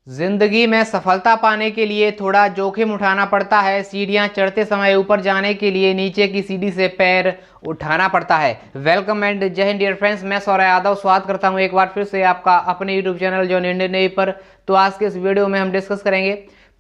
जिंदगी में सफलता पाने के लिए थोड़ा जोखिम उठाना पड़ता है। सीढ़ियां चढ़ते समय ऊपर जाने के लिए नीचे की सीढ़ी से पैर उठाना पड़ता है। वेलकम एंड जय हिंद डियर फ्रेंड्स, मैं सौरभ यादव स्वागत करता हूं एक बार फिर से आपका अपने YouTube channel John Indian navy पर। तो आज के इस वीडियो में हम डिस्कस करेंगे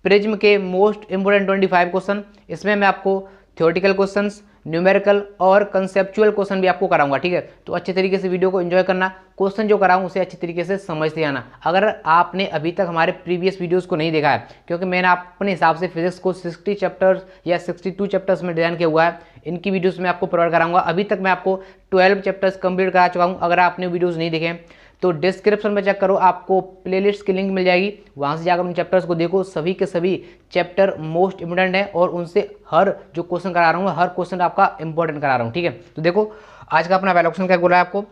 प्रिज्म के मोस्ट इंपोर्टेंट 25 क्वेश्चन। इसमें मैं आपको थ्योरेटिकल क्वेश्चंस, न्यूमेरिकल और कंसेप्चुअल क्वेश्चन भी आपको कराऊंगा। ठीक है, तो अच्छे तरीके से वीडियो को एंजॉय करना। क्वेश्चन जो कराऊं उसे अच्छी तरीके से समझते आना। अगर आपने अभी तक हमारे प्रीवियस वीडियोस को नहीं देखा है, क्योंकि मैंने अपने हिसाब से फिजिक्स को 60 चैप्टर्स या 62 चैप्टर्स में डिजाइन किया हुआ है, इनकी वीडियोस मैं आपको प्रोवाइड कराऊंगा। अभी तक मैं आपको 12 चैप्टर्स कंप्लीट करा चुका हूँ। अगर आपने वीडियोज़ नहीं देखे तो डिस्क्रिप्शन में चेक करो, आपको प्लेलिस्ट की लिंक मिल जाएगी, वहाँ से जाकर उन चैप्टर्स को देखो। सभी के सभी चैप्टर मोस्ट इंपोर्टेंट है और उनसे हर जो क्वेश्चन करा रहा हूँ हर क्वेश्चन आपका इंपॉर्टेंट करा रहा हूँ। ठीक है, तो देखो आज का अपना पहला क्वेश्चन क्या बोल रहा है आपको।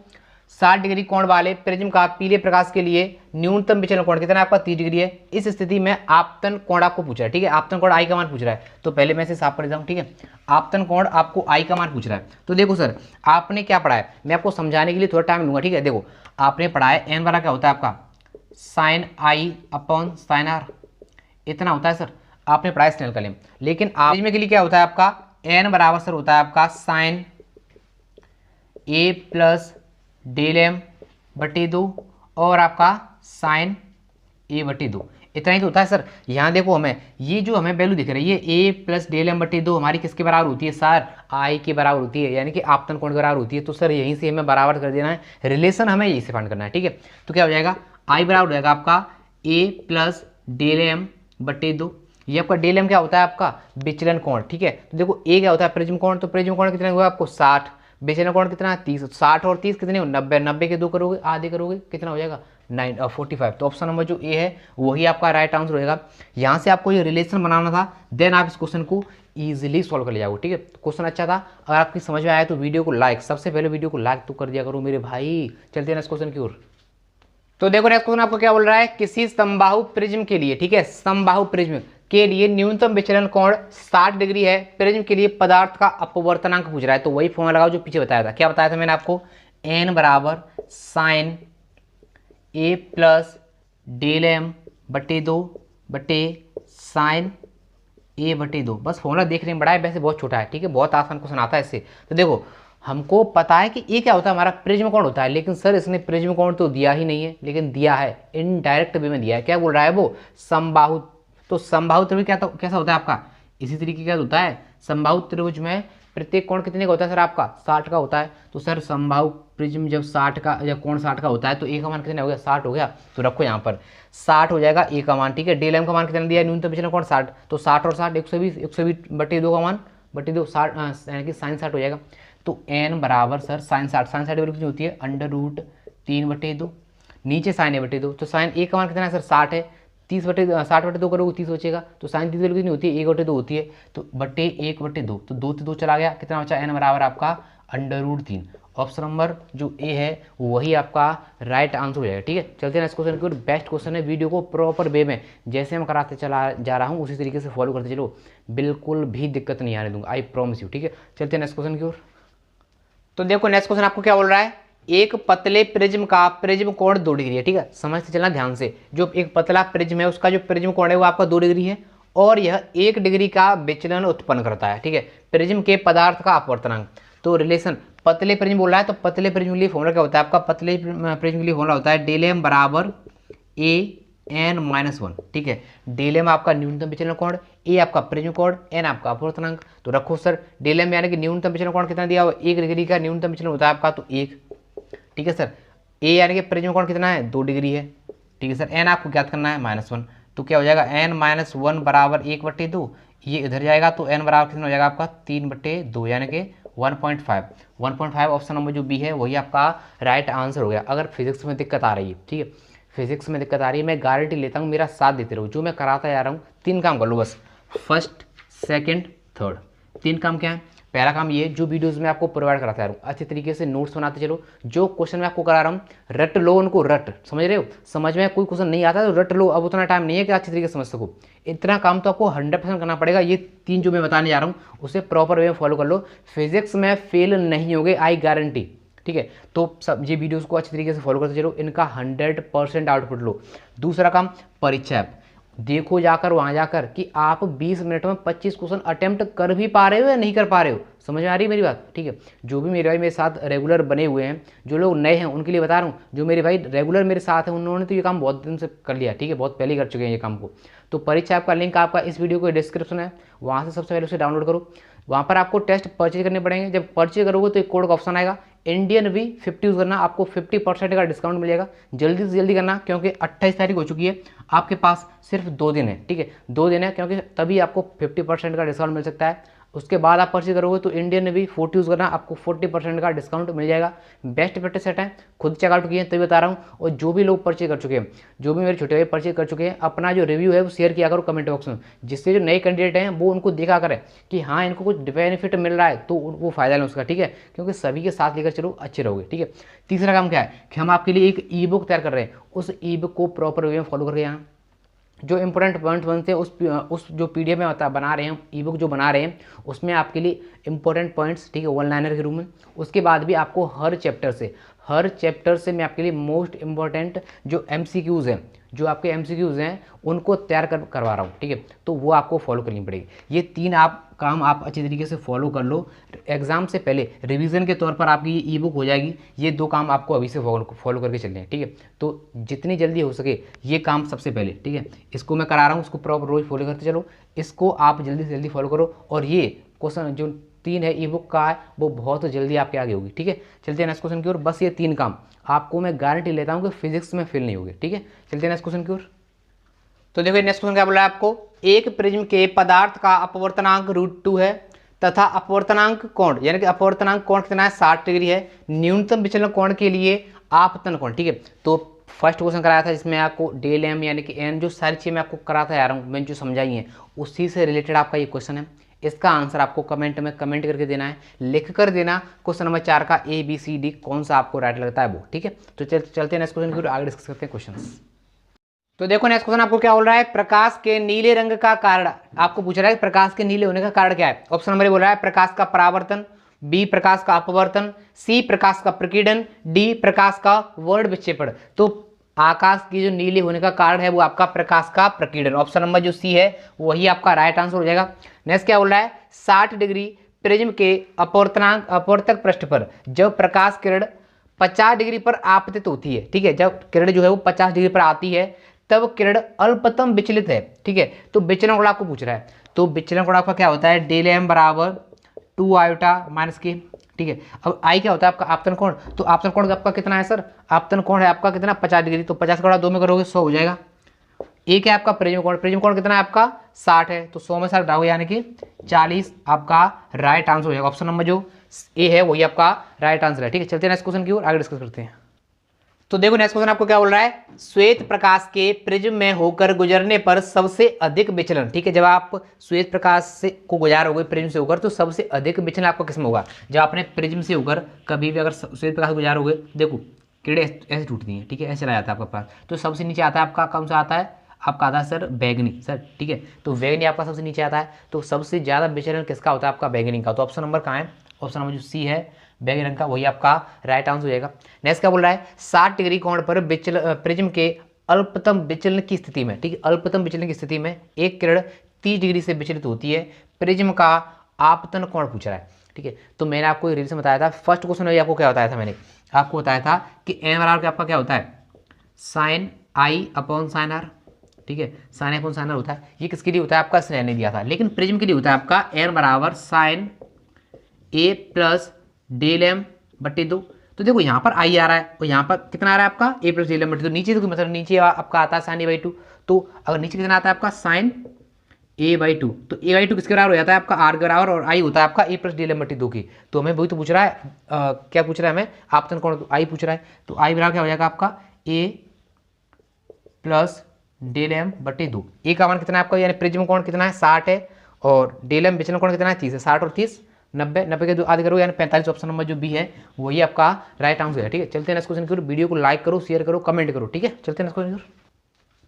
60 डिग्री कोण वाले प्रिज्म का पीले प्रकाश के लिए न्यूनतम विचलन कोण कितना है आपका 30 डिग्री है। इस स्थिति में आपतन कोण आपको पूछ रहा है। ठीक है, आपतन कोण आई का मान पूछ रहा है, तो पहले मैं इसे साफ कर देता हूँ। ठीक है, आपतन कोण आपको आई का मान पूछ रहा है। तो देखो सर, आपने क्या पढ़ा है, मैं आपको समझाने के लिए थोड़ा टाइम लूंगा। ठीक है, देखो आपने पढ़ा है एन वाला क्या होता है आपका sine i upon sine r, इतना होता है सर, आपने पढ़ा है स्नेल का नियम। लेकिन प्रिज्म के लिए क्या होता है आपका एन बराबर सर होता है आपका साइन ए प्लस डेल एम बटे 2 और आपका साइन ए बटे 2, इतना ही तो होता है सर। यहाँ देखो हमें ये जो हमें वैल्यू दिख रही है ए प्लस डेल एम बटे 2 हमारी किसके बराबर होती है सर, आई के बराबर होती है, यानी कि आपतन कोण के बराबर होती है। तो सर यहीं से हमें बराबर कर देना है, रिलेशन हमें यहीं से फाइंड करना है। ठीक है, तो क्या हो जाएगा आई बराबर हो जाएगा आपका ए प्लस डेल एम बटे 2। ये आपका डेल एम क्या होता है आपका विचलन कोण। ठीक है, तो देखो ए क्या होता है प्रिज्म कोण, तो प्रिज्म कोण कितना हुआ आपको 60, विचलन कोण कितना 30, 60 और 30 कितने 90, 90 के 2 करोगे आधे करोगे कितना हो जाएगा 45। तो ऑप्शन नंबर जो ए है वही आपका राइट आंसर होगा। यहाँ से आपको ये रिलेशन बनाना था, देन आप इस क्वेश्चन को इजीली सॉल्व कर ले जाओगे। ठीक है, क्वेश्चन अच्छा था, अगर आपकी समझ में आया तो वीडियो को लाइक, सबसे पहले वीडियो को लाइक तो कर दिया करो मेरे भाई। चलते हैं नेक्स्ट क्वेश्चन की ओर। तो देखो नेक्स्ट क्वेश्चन आपको क्या बोल रहा है, किसी समबाहु प्रिज्म के लिए, ठीक है समबाहु प्रिज्म के लिए न्यूनतम विचलन कोण 60 डिग्री है। प्रिज्म के लिए पदार्थ का अपवर्तनांक पूछ रहा है, तो वही फॉर्मूला लगाओ जो पीछे बताया था। क्या बताया था मैंने आपको, एन बराबर साइन ए प्लस डेल एम बटे 2 बटे साइन ए बटे 2। बस फॉर्मूला देख रहे हैं, बड़ा है वैसे बहुत छोटा है। ठीक है, बहुत आसान क्वेश्चन आता है इससे। तो देखो हमको पता है कि ये क्या होता है हमारा प्रिज्म कोण होता है, लेकिन सर इसने प्रिज्म कोण तो दिया ही नहीं है, लेकिन दिया है इनडायरेक्ट वे में दिया है। क्या बोल रहा है वो समबाहु, तो समबाहु त्रिभुज क्या कैसा होता है आपका इसी तरीके का होता है। समबाहु त्रिभुज में प्रत्येक कोण कितने का होता है सर आपका 60 का होता है। तो सर समबाहु प्रिज्म जब 60 का जब कोण 60 का होता है तो ए का मान कितना हो गया 60 हो गया, तो रखो यहाँ पर 60 हो जाएगा ए का मान। ठीक है, डेल एम का मान कितना दिया है न्यूनतम विचलन कोण 60, तो 60 और 60 120 बटे 2 का मान बटे 2 60 यानी कि साइन 60 हो जाएगा। तो एन बराबर सर साइन 60, साइन 60 वैल्यू कितनी होती है √3/2, नीचे साइन ए बटे 2, तो साइन ए का मान कितना है सर 60 है, 60/2 करोगे 30 बचेगा, तो साइन 30 वैल्यू कितनी होती है 1/2 होती है, तो बटे 1/2, तो 2 से 2 चला गया, कितना बचा एन बराबर आपका √3। ऑप्शन नंबर जो ए है वही आपका राइट आंसर हो जाएगा। ठीक है, चलते हैं इस क्वेश्चन की ओर। बेस्ट क्वेश्चन है, वीडियो को प्रॉपर वे में जैसे हम कराते चला जा रहा हूँ उसी तरीके से फॉलो करते चलो, बिल्कुल भी दिक्कत नहीं आने दूंगा, आई प्रॉमिस यू। ठीक है, चलते हैं नेक्स्ट क्वेश्चन की ओर। तो देखो नेक्स्ट क्वेश्चन आपको क्या बोल रहा है, एक पतले प्रिज्म का प्रिज्म कोण 2 डिग्री है। ठीक है, समझते चलना ध्यान से, जो एक पतला प्रिज्म है उसका जो प्रिज्म कोण है वो आपका 2 डिग्री है और यह 1 डिग्री का विचलन उत्पन्न करता है। ठीक है, प्रिज्म के पदार्थ का अपवर्तनांक, तो रिलेशन पतले प्रिज्म बोल रहा है, तो पतले प्रिज्म के लिए फॉर्मूला क्या होता है आपका, पतले प्रिज्म के लिए फॉर्मूला होता है डेल एम बराबर ए n-1। ठीक है, डेल एम आपका न्यूनतम विचलन कोण, ए आपका प्रिज्म कोण, एन आपका अपवर्तनांक। तो रखो सर डेल एम यानी कि न्यूनतम विचलन कोण कितना दिया हुआ 1 डिग्री का न्यूनतम विचलन होता है आपका, तो 1। ठीक है सर, ए यानी कि प्रिज्म कोण कितना है 2 डिग्री है। ठीक है सर, एन आपको ज्ञात करना है -1, तो क्या हो जाएगा n-1 बराबर 1/2, ये इधर जाएगा तो n बराबर कितना हो जाएगा आपका 3/2 यानी कि 1.5 ऑप्शन नंबर जो बी है वही आपका राइट आंसर हो गया। अगर फिजिक्स में दिक्कत आ रही है, ठीक है फिजिक्स में दिक्कत आ रही है, मैं गारंटी लेता हूँ मेरा साथ देते रहो, जो मैं कराता जा रहा हूँ 3 काम कर लो बस, फर्स्ट सेकंड थर्ड, 3 काम क्या है। पहला काम ये जो वीडियोस में आपको प्रोवाइड कराता जा रहा हूँ अच्छे तरीके से नोट्स बनाते चलो, जो क्वेश्चन मैं आपको करा रहा हूँ रट लो उनको, रट समझ रहे हो, समझ में कोई क्वेश्चन नहीं आता तो रट लो, अब उतना टाइम नहीं है कि अच्छी तरीके से समझ सको, इतना काम तो आपको 100% करना पड़ेगा। ये 3 जो मैं बताने जा रहा हूँ उसे प्रॉपर वे में फॉलो कर लो, फिजिक्स में फेल नहीं होगे आई गारंटी। ठीक ठीक है। तो सब ये वीडियोस को अच्छी तरीके से फॉलो करते चलो, इनका 100% आउटपुट लो। दूसरा काम, परीक्षा ऐप देखो जाकर वहाँ जाकर कि आप 20 मिनट में 25 क्वेश्चन अटेम्प्ट कर भी पा रहे हो या नहीं कर पा रहे हो। समझ में आ रही है मेरी बात, ठीक है। जो भी मेरे भाई मेरे साथ रेगुलर बने हुए हैं, जो लोग नए हैं उनके लिए बता रहा हूँ, जो मेरे भाई रेगुलर मेरे साथ हैं उन्होंने तो ये काम बहुत दिन से कर लिया, ठीक है, बहुत पहले कर चुके हैं ये काम को। तो परीक्षा ऐप का लिंक आपका इस वीडियो को डिस्क्रिप्शन है, वहाँ से सबसे पहले उसे डाउनलोड करो। वहाँ पर आपको टेस्ट परचेज करने पड़ेंगे। जब परचेज करोगे तो एक कोड का ऑप्शन आएगा, इंडियन वी 50 यूज़ करना, आपको 50% का डिस्काउंट मिलेगा। जल्दी से जल्दी करना क्योंकि 28 तारीख हो चुकी है, आपके पास सिर्फ 2 दिन है, ठीक है, 2 दिन है, क्योंकि तभी आपको 50% का डिस्काउंट मिल सकता है। उसके बाद आप परचेज करोगे तो इंडियन वी 40 यूज़ करना, आपको 40% का डिस्काउंट मिल जाएगा। बेस्ट प्रैक्टिस सेट है, खुद चेकआउट किए हैं तभी बता रहा हूँ। और जो भी लोग परचेज कर चुके हैं, जो भी मेरे छोटे भाई परचेज कर चुके हैं, अपना जो रिव्यू है वो शेयर किया करो कमेंट बॉक्स में, जिससे जो नए कैंडिडेट हैं वो उनको देखा करें कि हाँ इनको कुछ बेनिफिट मिल रहा है, तो वो फायदा लें उसका, ठीक है, क्योंकि सभी के साथ लेकर चलो अच्छे रहोगे, ठीक है। तीसरा काम क्या है कि हम आपके लिए एक ई बुक तैयार कर रहे हैं, उस ई बुक को प्रॉपर वे में फॉलो करके यहाँ जो इंपॉर्टेंट पॉइंट्स बनते हैं उस जो पीडीएफ में बना रहे हैं, ई बुक जो बना रहे हैं, उसमें आपके लिए इंपॉर्टेंट पॉइंट्स, ठीक है, वन लाइनर के रूप में। उसके बाद भी आपको हर चैप्टर से मैं आपके लिए मोस्ट इंपॉर्टेंट जो एमसीक्यूज़ हैं, जो आपके एमसीक्यूज़ हैं उनको तैयार करवा रहा हूँ, ठीक है। तो वो आपको फॉलो करनी पड़ेगी। ये 3 काम आप अच्छी तरीके से फॉलो कर लो, एग्जाम से पहले रिवीजन के तौर पर आपकी ये ई बुक हो जाएगी। ये 2 काम आपको अभी से फॉलो करके चलने हैं, ठीक है। तो जितनी जल्दी हो सके ये काम सबसे पहले, ठीक है, इसको मैं करा रहा हूँ, उसको प्रॉपर रोज फॉलो करते चलो, इसको आप जल्दी से जल्दी फॉलो करो। और ये क्वेश्चन जो 3 है ई बुक का है वो बहुत जल्दी आपके आगे होगी, ठीक है। चलते हैं नेक्स्ट क्वेश्चन की ओर। बस ये 3 काम आपको मैं गारंटी लेता हूँ कि फिजिक्स में फेल नहीं होगी, ठीक है। चलते हैं नेक्स्ट क्वेश्चन की ओर। तो देखो नेक्स्ट क्वेश्चन क्या बोला है आपको, एक प्रिज्म के पदार्थ का अपवर्तनांक √2 है तथा अपवर्तनांक कोण, यानी कि अपवर्तनांक कोण कितना है 60 डिग्री है। न्यूनतम विचलन कोण के लिए आपतन कोण, ठीक है। तो फर्स्ट क्वेश्चन कराया था जिसमें आपको डेल एम यानी कि एन, जो सारी चीज़ें मैं आपको कराता जा रहा हूँ, मैंने जो समझाई हैं उसी से रिलेटेड आपका ये क्वेश्चन है। इसका आंसर आपको कमेंट में कमेंट करके देना है, लिख कर देना क्वेश्चन नंबर 4 का ABCD कौन सा आपको राइट लगता है वो, ठीक है। तो चलते हैं नेक्स्ट क्वेश्चन की आगे डिस्कस करते हैं क्वेश्चन। तो देखो नेक्स्ट क्वेश्चन आपको क्या बोल रहा है, प्रकाश के नीले रंग का कारण आपको पूछ रहा है, प्रकाश के नीले होने का कारण क्या है। ऑप्शन नंबर ए बोल रहा है प्रकाश का परावर्तन, बी प्रकाश का अपवर्तन, सी प्रकाश का प्रकीर्णन, डी प्रकाश का वर्ण विक्षेपण। तो आकाश की जो नीले होने का कारण है वो आपका प्रकाश का प्रकीर्णन, ऑप्शन नंबर जो सी है वही आपका राइट आंसर हो जाएगा। नेक्स्ट क्या बोल रहा है, 60 डिग्री प्रिज्म के अपवर्तक पृष्ठ पर जब प्रकाश किरण 50 डिग्री पर आपतित होती है, ठीक है, जब किरण जो है वो 50 डिग्री पर आती है तब किरण अल्पतम विचलित है, ठीक है। तो विचलन कोण आपको पूछ रहा है, तो विचलन कोण आपका क्या होता है, डेल एम बराबर 2 आयोटा माइनस के, ठीक है। अब आई क्या होता है आपका आपतन कोण, तो आपतन कोण आपका कितना है सर, आपतन कोण है आपका कितना 50 डिग्री, तो 50 का 2 में करोगे 100 हो जाएगा। एक है आपका प्रिज्म कोण कितना है आपका 60 है, तो 100 में 60 घटाओगे यानी कि 40 आपका राइट आंसर हो जाएगा। ऑप्शन नंबर जो ए है वही आपका राइट आंसर है, ठीक है। चलते हैं नेक्स्ट क्वेश्चन की ओर आगे डिस्कस करते हैं। तो देखो नेक्स्ट क्वेश्चन आपको क्या बोल रहा है, श्वेत प्रकाश के प्रिज्म में होकर गुजरने पर सबसे अधिक विचलन, ठीक है, जब आप श्वेत प्रकाश से को गुजारोगे प्रिज्म से होकर तो सबसे अधिक विचलन आपका किसमें होगा, जब आपने प्रिज्म से होकर कभी भी अगर श्वेत प्रकाश गुजारोगे, देखो किरणें ऐसे टूटती हैं, ठीक है, ऐसे चला जाता है आपका पास, तो सबसे नीचे आता है आपका कौन सा आता है, आपका आता है सर बैगनी, सर ठीक है, तो बैगनी आपका सबसे नीचे आता है। तो सबसे ज़्यादा विचलन किसका होता है आपका बैगनी का, तो ऑप्शन नंबर कहाँ है, ऑप्शन नंबर जो सी है बैगनी रंग का वही आपका राइट आंसर हो जाएगा। नेक्स्ट क्या बोल रहा है, 60 डिग्री कोण पर प्रिज्म के अल्पतम विचलन की स्थिति में, ठीक है, अल्पतम विचलन की स्थिति में एक किरण 30 डिग्री से विचलित होती है, प्रिज्म का आपतन कोण पूछ रहा है, ठीक है। तो मैंने आपको रीजन बताया था, फर्स्ट क्वेश्चन में आपको क्या बताया था, मैंने आपको बताया था कि एन बराबर आपका क्या होता है sine i upon sine r, ठीक है, साइन अपॉन साइन आर होता है। ये किसके लिए होता है आपका स्नेह ने दिया था, लेकिन प्रिज्म के लिए होता है आपका एन बराबर साइन ए प्लस डेल एम बट्टे 2। तो देखो यहाँ पर आई आ रहा है और यहाँ पर कितना आ रहा है आपका ए प्लस डेल एम बट्टे 2, नीचे देखो मतलब नीचे आपका आता है साइन A/2, तो अगर नीचे कितना आता है आपका साइन A/2, तो A/2 किसके बराबर हो जाता है आपका आर के बराबर, और आई होता है आपका ए प्लस डेल एम बट्टे 2 की। तो हमें वही तो पूछ रहा है क्या पूछ रहा है हमें, आपतन कोण, तो आई पूछ रहा है, तो आई बराबर क्या हो जाएगा आपका ए प्लस डेल एम बट्टे 2। ए का मान कितना है आपका, यानी प्रिज्म कोण कितना है 60 है, और डेल एम विचलन कोण कितना है 30 है, 60 और 30 90, 90 के 2 आधे करो यानी 45, ऑप्शन नंबर जो बी है वही आपका राइट आंसर है, ठीक है। चलते हैं नेक्स्ट क्वेश्चन की ओर, वीडियो को लाइक करो, शेयर करो, कमेंट करो, ठीक है। चलते हैं नेक्स्ट क्वेश्चन की ओर।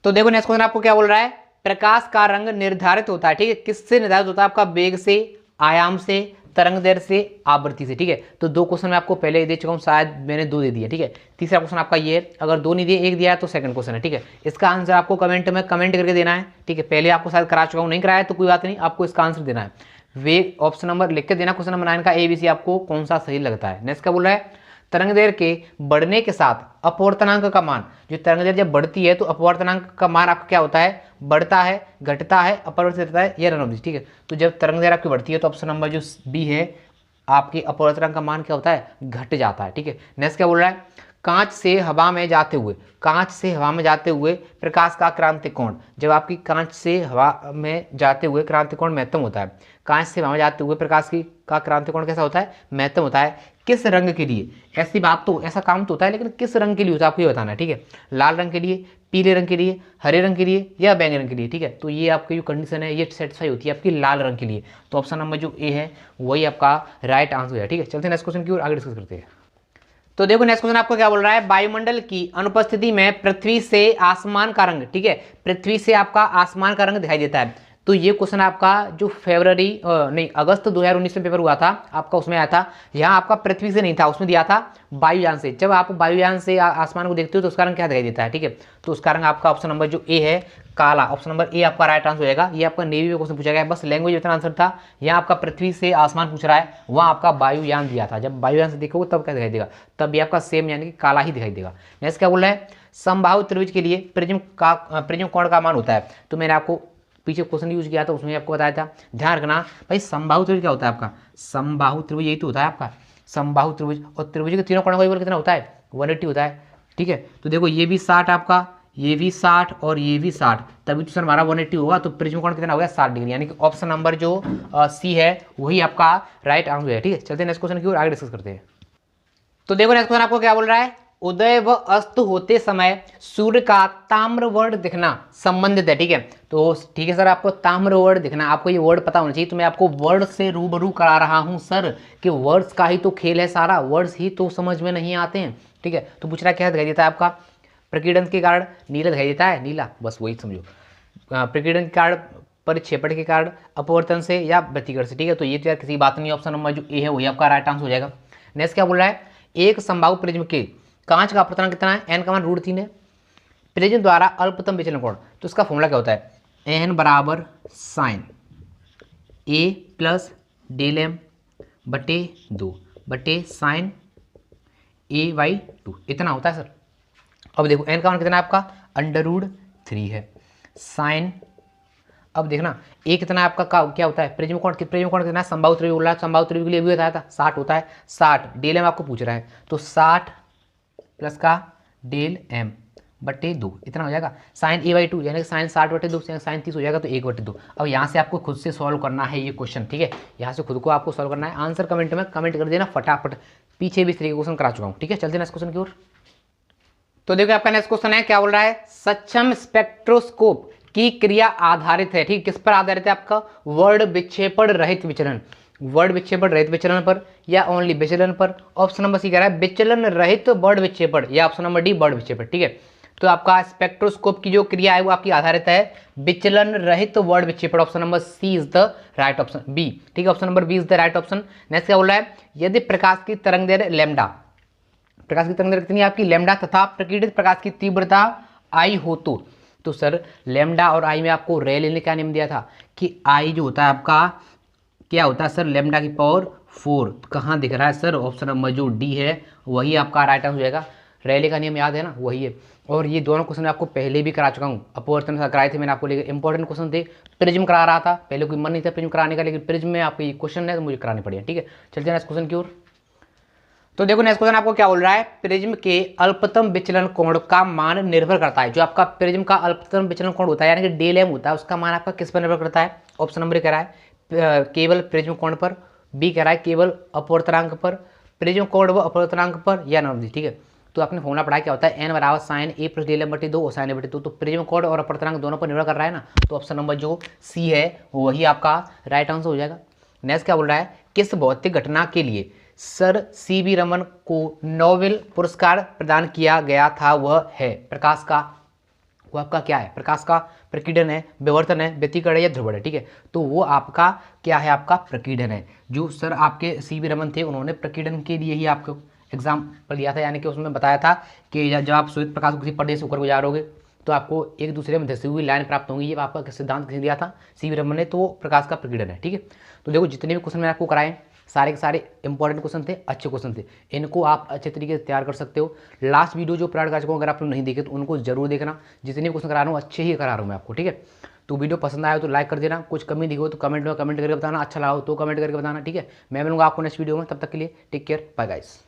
तो देखो नेक्स्ट क्वेश्चन आपको क्या बोल रहा है, प्रकाश का रंग निर्धारित होता है, ठीक है, किससे निर्धारित होता है आपका वेग से, आयाम से, तरंगदैर्घ्य से आवृत्ति से। ठीक है, तो 2 क्वेश्चन मैं आपको पहले दे चुका हूँ, शायद मैंने 2 दे दिया। ठीक है, तीसरा क्वेश्चन आपका ये है, अगर 2 नहीं दिए 1 दिया है तो सेकंड क्वेश्चन है। ठीक है, इसका आंसर आपको कमेंट में कमेंट करके देना है। ठीक है, पहले आपको शायद करा चुका हूँ, नहीं कराया तो कोई बात नहीं, आपको इसका आंसर देना है। वे ऑप्शन नंबर लिख के देना, क्वेश्चन नंबर 9 का ABC आपको कौन सा सही लगता है। नेक्स्ट क्या बोल रहा है, तरंगदैर्घ्य के बढ़ने के साथ अपवर्तनांक का मान, जो तरंगदैर्घ्य जब बढ़ती है तो अपवर्तनांक का मान आपका क्या होता है, बढ़ता है, घटता है, अपरिवर्तित रहता है या रन ऑफ दिस। ठीक है, तो जब तरंगदैर्घ्य आपकी बढ़ती है तो ऑप्शन नंबर जो बी है, आपकी अपवर्तनांक का मान क्या होता है, घट जाता है। ठीक है, नेक्स्ट क्या बोल रहा है, कांच से हवा में जाते हुए, कांच से हवा में जाते हुए प्रकाश का क्रांतिक कोण, जब आपकी कांच से हवा में जाते हुए क्रांतिक कोण महत्तम होता है, कांच से हवा में जाते हुए प्रकाश की का क्रांतिक कोण कैसा होता है, महत्तम होता है, किस रंग के लिए। ऐसी बात तो, ऐसा काम तो होता है, लेकिन किस रंग के लिए होता है आपको ये बताना है। ठीक है, लाल रंग के लिए, पीले रंग के लिए, हरे रंग के लिए या बैंगनी रंग के लिए। ठीक है, तो ये आपकी जो कंडीशन है ये सेटिस्फाई होती है आपकी लाल रंग के लिए। तो ऑप्शन नंबर जो ए है वही आपका राइट आंसर है। ठीक है, चलते हैं नेक्स्ट क्वेश्चन की ओर, आगे डिस्कस करते हैं। तो देखो नेक्स्ट क्वेश्चन आपको क्या बोल रहा है, वायुमंडल की अनुपस्थिति में पृथ्वी से आसमान का रंग, ठीक है, पृथ्वी से आपका आसमान का रंग दिखाई देता है। तो ये क्वेश्चन आपका जो अगस्त 2019 में पेपर हुआ था आपका, उसमें आया था। यहाँ आपका पृथ्वी से नहीं था, उसमें दिया था वायुयान से। जब आप वायुयान से आसमान को देखते हो तो उसका रंग क्या दिखाई देता है। ठीक है, तो उसका रंग आपका ऑप्शन नंबर जो ए है, काला। ऑप्शन नंबर ए आपका राइट आंसर हो जाएगा। ये आपका नेवी में क्वेश्चन पूछा गया है, बस लैंग्वेज इतना आंसर था। यहाँ आपका पृथ्वी से आसमान पूछ रहा है, वहाँ आपका वायुयान दिया था। जब वायुयान से देखोगे तब क्या दिखाई देगा, तब भी आपका सेम यानी कि काला ही दिखाई देगा। नेक्स्ट क्या बोल रहा है, समबाहु त्रिभुज के लिए प्रिज्म कोण का मान होता है। तो मैंने आपको पीछे क्वेश्चन यूज किया था, उसमें आपको बताया था। ध्यान रखना भाई, समबाहु त्रिभुज क्या होता है आपका, समबाहु त्रिभुज यही तो होता है आपका समबाहु त्रिभुज। और त्रिभुज के तीनों कोणों का योग कितना होता है, 180 होता है। ठीक है, तो देखो ये भी 60 आपका, ये भी 60 और ये भी 60, तभी तो सर हमारा 180 होगा। तो प्रिज्म कोण कितना हो गया, 60 डिग्री, यानी कि ऑप्शन नंबर जो सी है वही आपका राइट आंसर है। ठीक है, चलते हैं नेक्स्ट क्वेश्चन की ओर, आगे डिस्कस करते हैं। तो देखो नेक्स्ट क्वेश्चन आपको क्या बोल रहा है, उदय व अस्त होते समय सूर्य का ताम्रवर्ण दिखना संबंधित है। ठीक है, तो ठीक है सर, आपको ताम्रवर्ण दिखना, आपको ये वर्ड पता होना चाहिए। तो मैं आपको वर्ड से रूबरू करा रहा हूं सर, कि वर्ड्स का ही तो खेल है सारा, वर्ड्स ही तो समझ में नहीं आते हैं। ठीक है, तो पूछ रहा क्या दिखाई देता है आपका, प्रकीर्णन के कारण नीला दिखाई देता है, नीला, बस वही समझो। प्रकीर्णन के कारण, परिक्षेपण के कारण, अपवर्तन से या व्यतिकरण से। ठीक है, तो ये तो यार किसी बात नहीं, ऑप्शन नंबर जो ए है वही आपका राइट आंसर हो जाएगा। नेक्स्ट क्या बोल रहा है, एक समबाहु प्रिज्म के कांच का अपवर्तनांक कितना है, एन का मान √3 है। प्रिज्म द्वारा अल्पतम विचलन कोण, तो इसका फॉर्मूला क्या होता है, एन बराबर साइन ए प्लस डेल एम बटे 2 बटे साइन A/2, इतना होता है सर। अब देखो एन का मान कितना है आपका, √3 है। साइन, अब देखना ए कितना है आपका, क्या होता है, प्रिज्म कोण कितना है, समबाहु त्रिभुज बोल रहा है, समबाहु त्रिभुज के लिए भी बताया था 60 होता है। 60 डेल एम आपको पूछ रहा है, तो 60 प्लस का डेल एम बटे 2, इतना हो जाएगा। साइन A/2 यानी कि साइन 60/2, साइन 30 हो जाएगा, तो 1/2। अब यहाँ से आपको खुद से सॉल्व करना है ये क्वेश्चन। ठीक है, यहाँ से खुद को आपको सॉल्व करना है। आंसर कमेंट में कमेंट कर देना फटाफट, पीछे भी इस तरीके क्वेश्चन करा चुका हूँ। ठीक है, चलते हैं नेक्स्ट क्वेश्चन की ओर। तो देखो आपका नेक्स्ट क्वेश्चन है, क्या बोल रहा है, सक्षम स्पेक्ट्रोस्कोप की क्रिया आधारित है। ठीक, किस पर आधारित है आपका, वर्ड विक्षेपण रहित विचलन, वर्ड विक्षेपण रहित विचलन पर या ओनली विचलन पर। ऑप्शन नंबर सी कह रहा है विचलन रहित वर्ड विक्षेपण, या ऑप्शन नंबर डी वर्ड विक्षेपण। ठीक है, तो आपका स्पेक्ट्रोस्कोप की जो क्रिया है वो आपकी आधारित है विचलन रहित वर्ड विक्षेपण। Option number C is the right option, B. ठीक है, option number B is the right option. Next क्या बोल रहा है, यदि प्रकाश की तरंगदैर्घ्य लैम्डा, प्रकाश की तरंगदैर्घ्य कितनी है आपकी लैम्डा, तथा प्रकीर्णित प्रकाश की तीव्रता आई हो तो सर लैम्डा और आई में आपको रेले ने क्या नियम दिया था कि आई जो होता है आपका क्या होता है सर, लैम्डा की पावर 4। कहाँ दिख रहा है सर, ऑप्शन नंबर जो डी है वही आपका राइट आंसर हो जाएगा। रेले का नियम याद है ना, वही है। और ये दोनों क्वेश्चन आपको पहले भी करा चुका हूँ, अपवर्तन कराए थे मैंने आपको, लेकिन इंपॉर्टेंट क्वेश्चन थे। प्रिज्म करा रहा था पहले, कोई मन नहीं था प्रिज्म कराने का, लेकिन प्रिज्म में आपको ये क्वेश्चन है तो मुझे कराने पड़े। ठीक है, चलते हैं नेक्स्ट क्वेश्चन की ओर। तो देखो नेक्स्ट क्वेश्चन आपको क्या बोल रहा है, प्रिज्म के अल्पतम विचलन कोण का मान निर्भर करता है। जो आपका प्रिज्म का अल्पतम विचलन कोण होता है यानी कि डेल एम होता है, उसका मान आपका किस पर निर्भर करता है। ऑप्शन नंबर कह रहा है केवल प्रिज्म कोण पर, बी कह रहा है केवल अपवर्तनांक पर, प्रिज्म कोण व अपवर्तनांक पर, या नॉन। ठीक है, तो आपने फॉर्मूला पढ़ा क्या होता है, एन बराबर साइन ए प्लस डेल एम बटे 2 और साइन ए बटे 2। तो प्रिज्म कोण और अपवर्तनांक दोनों पर निर्भर कर रहा है ना, तो ऑप्शन नंबर जो सी है वही आपका राइट आंसर हो जाएगा। नेक्स्ट क्या बोल रहा है, किस भौतिक घटना के लिए सर CB रमन को नोबेल पुरस्कार प्रदान किया गया था, वह है प्रकाश का वो आपका क्या है, प्रकाश का प्रकीर्णन है, विवर्तन है, व्यतिकरण है या ध्रुवण है। ठीक है, तो वो आपका क्या है, आपका प्रकीर्णन है। जो सर आपके सीवी रमन थे उन्होंने प्रकीर्णन के लिए ही आपको एग्जाम्पल दिया था, यानी कि उसमें बताया था कि जब आप श्वेत प्रकाश को किसी पर्दे से होकर गुजारोगे तो आपको एक दूसरे में धसी हुई लाइन प्राप्त होंगी। ये आपका सिद्धांत किसने दिया था, सीवी रमन ने, तो वो प्रकाश का प्रकीर्णन है। ठीक है, तो देखो जितने भी क्वेश्चन मैंने आपको कराए सारे के सारे इंपॉर्टेंट क्वेश्चन थे, अच्छे क्वेश्चन थे, इनको आप अच्छे तरीके से तैयार कर सकते हो। लास्ट वीडियो जो प्राण कार्य को अगर आप लोग नहीं देखे तो उनको जरूर देखना, जितने भी क्वेश्चन करा रहा हूँ अच्छे ही करा रहा हूँ मैं आपको। ठीक है, तो वीडियो पसंद आया तो लाइक कर देना, कुछ कमी दिखो तो कमेंट में कमेंट करके बताना, अच्छा लगा तो कमेंट करके बताना। ठीक है, मैं मिलूंगा आपको नेक्स्ट वीडियो में, तब तक के लिए टेक केयर, बाय गाइस।